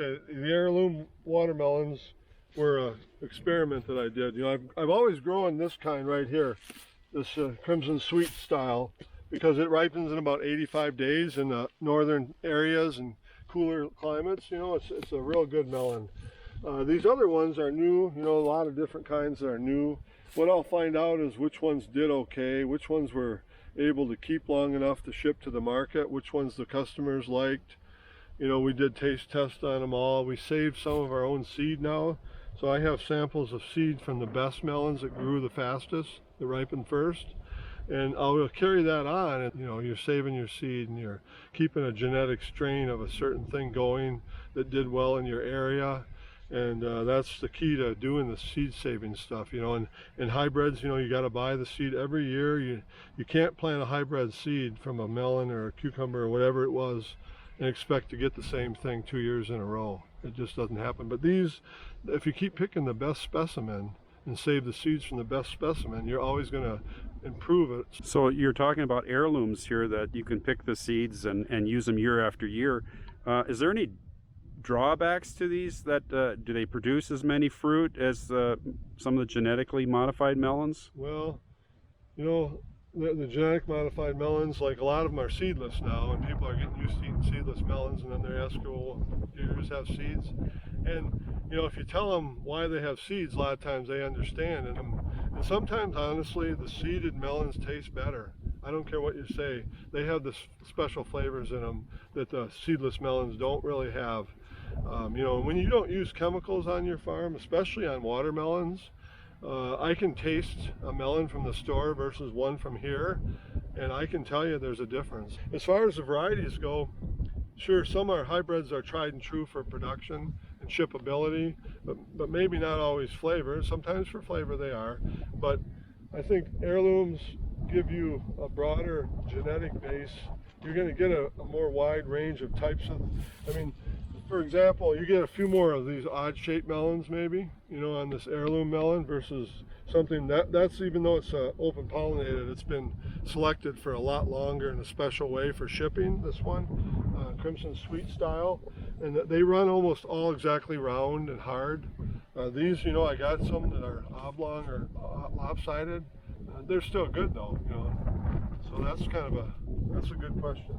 Okay, the heirloom watermelons were an experiment that I did. You know, I've always grown this kind right here, this Crimson Sweet style, because it ripens in about 85 days in the northern areas and cooler climates. You know, it's a real good melon. These other ones are new, you know, a lot of different kinds are new. What I'll find out is which ones did okay, which ones were able to keep long enough to ship to the market, which ones the customers liked. You know, we did taste tests on them all. We saved some of our own seed now. So I have samples of seed from the best melons that grew the fastest, that ripened first. And I'll carry that on, and you know, you're saving your seed and you're keeping a genetic strain of a certain thing going that did well in your area. And that's the key to doing the seed saving stuff, you know. And hybrids, you know, you got to buy the seed every year. You can't plant a hybrid seed from a melon or a cucumber or whatever it was and expect to get the same thing 2 years in a row. It just doesn't happen. But these, if you keep picking the best specimen and save the seeds from the best specimen, you're always going to improve it. So you're talking about heirlooms here, that you can pick the seeds and use them year after year. Is there any drawbacks to these? That do they produce as many fruit as some of the genetically modified melons? Well, you know, the genetic modified melons, like a lot of them are seedless now, and people are getting used to eating seedless melons, and then they're asking, well, do yours have seeds? And you know, if you tell them why they have seeds, a lot of times they understand. And sometimes, honestly, the seeded melons taste better. I don't care what you say. They have the special flavors in them that the seedless melons don't really have. You know, when you don't use chemicals on your farm, especially on watermelons, I can taste a melon from the store versus one from here, and I can tell you there's a difference. As far as the varieties go, sure, some are hybrids are tried and true for production and shippability, but maybe not always flavor. Sometimes for flavor they are, but I think heirlooms give you a broader genetic base. You're going to get a more wide range of types of, I mean, for example, you get a few more of these odd-shaped melons maybe, you know, on this heirloom melon versus something that's even though it's open pollinated, it's been selected for a lot longer in a special way for shipping, this one, Crimson Sweet style, and they run almost all exactly round and hard. These, you know, I got some that are oblong or lopsided. They're still good though, you know, so that's a good question.